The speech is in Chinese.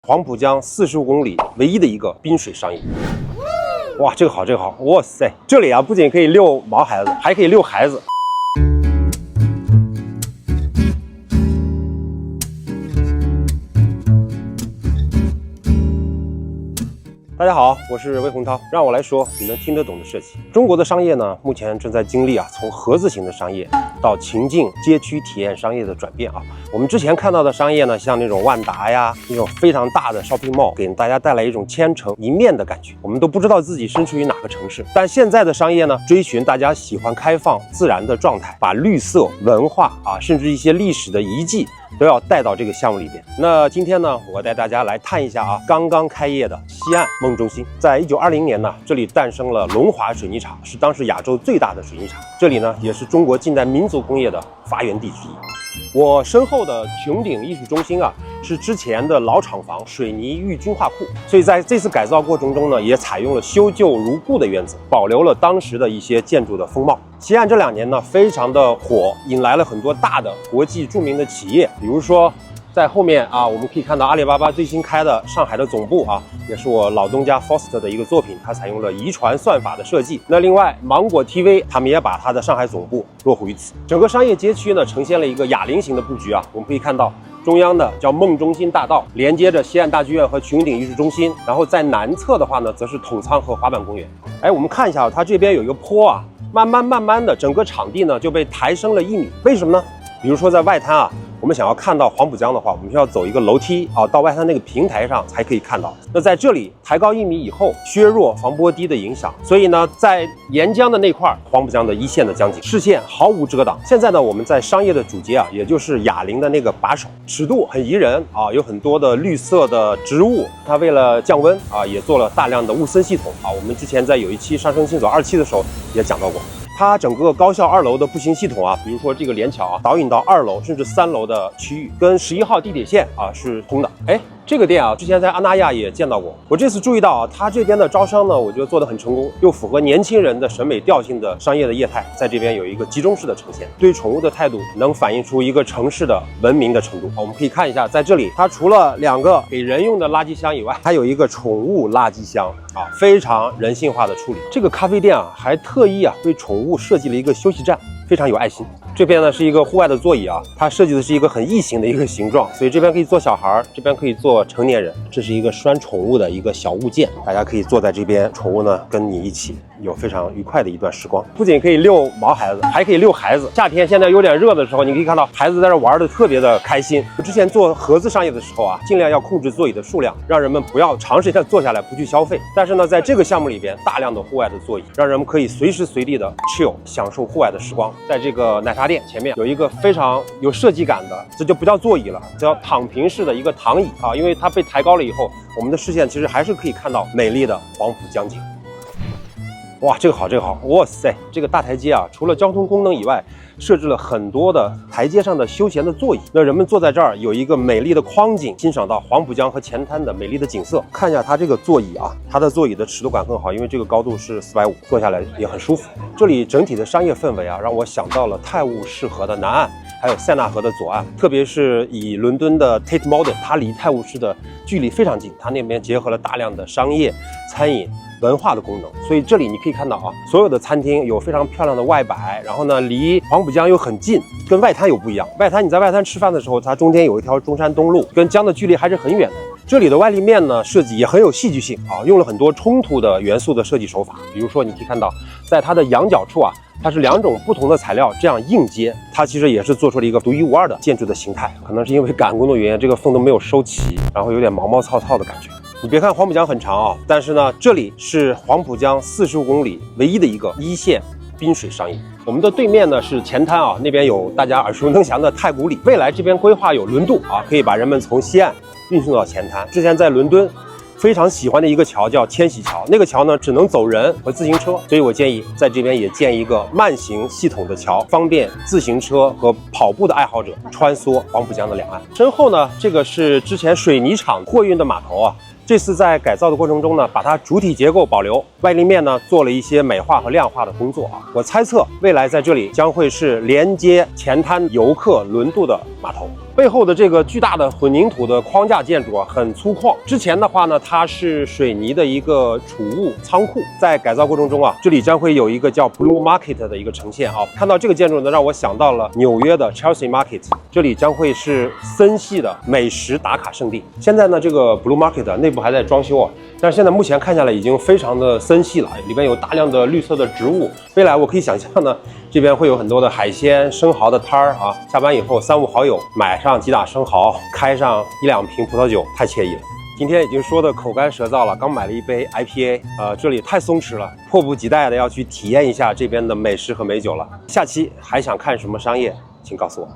黄浦江45公里唯一的一个滨水商业。哇，这个好，这个好，哇塞！这里啊，不仅可以遛毛孩子，还可以遛孩子。大家好，我是魏洪涛，让我来说你能听得懂的设计。中国的商业呢，目前正在经历从盒子型的商业到情境街区体验商业的转变啊。我们之前看到的商业呢，像那种万达呀，那种非常大的 shopping mall， 给大家带来一种千城一面的感觉，我们都不知道自己身处于哪个城市。但现在的商业呢，追寻大家喜欢开放自然的状态，把绿色、文化甚至一些历史的遗迹都要带到这个项目里边。那今天呢，我带大家来探一下刚刚开业的西岸梦中心。在1920年呢，这里诞生了龙华水泥厂，是当时亚洲最大的水泥厂。这里呢，也是中国近代民族工业的发源地之一。我身后的穹顶艺术中心是之前的老厂房水泥预均化库，所以在这次改造过程中呢，也采用了修旧如故的原则，保留了当时的一些建筑的风貌。西岸这2年呢，非常的火，引来了很多大的国际著名的企业，比如说在后面我们可以看到阿里巴巴最新开的上海的总部也是我老东家 Foster 的一个作品，它采用了遗传算法的设计。那另外芒果 TV 他们也把它的上海总部落户于此。整个商业街区呢，呈现了一个哑铃型的布局我们可以看到中央的叫梦中心大道，连接着西岸大剧院和穹顶艺术中心。然后在南侧的话呢，则是统仓和滑板公园。我们看一下它这边有一个坡慢慢的，整个场地呢就被抬升了1米。为什么呢？比如说在外滩我们想要看到黄浦江的话，我们需要走一个楼梯到外滩那个平台上才可以看到。那在这里抬高1米以后，削弱防波堤的影响，所以呢，在沿江的那块黄浦江的一线的江景，视线毫无遮挡。现在呢，我们在商业的主街也就是哑铃的那个把手，尺度很宜人有很多的绿色的植物。它为了降温也做了大量的雾森系统我们之前在有一期上升行走2期的时候也讲到过。它整个高校2楼的步行系统比如说这个连桥导引到2楼甚至3楼的区域，跟11号地铁线是通的。这个店之前在阿那亚也见到过。我这次注意到它这边的招商呢，我觉得做得很成功，又符合年轻人的审美调性的商业的业态，在这边有一个集中式的呈现，对宠物的态度能反映出一个城市的文明的程度。我们可以看一下，在这里它除了2个给人用的垃圾箱以外，还有一个宠物垃圾箱非常人性化的处理。这个咖啡店还特意为宠物设计了一个休息站，非常有爱心。这边呢是一个户外的座椅它设计的是一个很异形的一个形状，所以这边可以坐小孩，这边可以坐成年人。这是一个拴宠物的一个小物件，大家可以坐在这边，宠物呢跟你一起有非常愉快的一段时光。不仅可以遛毛孩子，还可以遛孩子。夏天现在有点热的时候，你可以看到孩子在这玩的特别的开心。之前做盒子商业的时候尽量要控制座椅的数量，让人们不要长时间坐下来不去消费。但是呢，在这个项目里边，大量的户外的座椅，让人们可以随时随地的 chill， 享受户外的时光。在这个奶茶店前面有一个非常有设计感的，这就不叫座椅了，叫躺平式的一个躺椅因为它被抬高了以后，我们的视线其实还是可以看到美丽的黄浦江景。哇，这个好，这个好，哇塞！这个大台阶除了交通功能以外，设置了很多的台阶上的休闲的座椅，那人们坐在这儿有一个美丽的框景，欣赏到黄浦江和前滩的美丽的景色。看一下它这个座椅它的座椅的尺度感更好，因为这个高度是450，坐下来也很舒服。这里整体的商业氛围让我想到了泰晤士河的南岸，还有塞纳河的左岸，特别是以伦敦的 Tate Modern， 它离泰晤士的距离非常近，它那边结合了大量的商业、餐饮、文化的功能，所以这里你可以看到所有的餐厅有非常漂亮的外摆，然后呢离黄浦江又很近，跟外滩有不一样。外滩你在外滩吃饭的时候，它中间有一条中山东路，跟江的距离还是很远的。这里的外立面呢设计也很有戏剧性用了很多冲突的元素的设计手法。比如说你可以看到，在它的仰角处它是2种不同的材料这样硬接，它其实也是做出了一个独一无二的建筑的形态。可能是因为赶工的原因，这个缝都没有收齐，然后有点毛毛糙糙的感觉。你别看黄浦江很长但是呢，这里是黄浦江45公里唯一的一个一线滨水商业。我们的对面呢是前滩那边有大家耳熟能详的太古里。未来这边规划有轮渡可以把人们从西岸运送到前滩。之前在伦敦非常喜欢的一个桥叫千禧桥，那个桥呢只能走人和自行车，所以我建议在这边也建一个慢行系统的桥，方便自行车和跑步的爱好者穿梭黄浦江的两岸。身后呢，这个是之前水泥厂货运的码头这次在改造的过程中呢，把它主体结构保留，外立面呢做了一些美化和亮化的工作啊。我猜测未来在这里将会是连接前滩游客轮渡的码头。背后的这个巨大的混凝土的框架建筑啊，很粗犷。之前的话呢，它是水泥的一个储物仓库，在改造过程中啊，这里将会有一个叫 Blue Market 的一个呈现啊。看到这个建筑呢，让我想到了纽约的 Chelsea Market， 这里将会是森系的美食打卡圣地。现在呢，这个 Blue Market 内部还在装修啊，但是现在目前看下来已经非常的森系了，里边有大量的绿色的植物。未来我可以想象呢，这边会有很多的海鲜、生蚝的摊儿啊。下班以后三五好友买上几打生蚝，开上1、2瓶葡萄酒，太惬意了。今天已经说的口干舌燥了，刚买了一杯 IPA， 这里太松弛了，迫不及待的要去体验一下这边的美食和美酒了。下期还想看什么商业，请告诉我。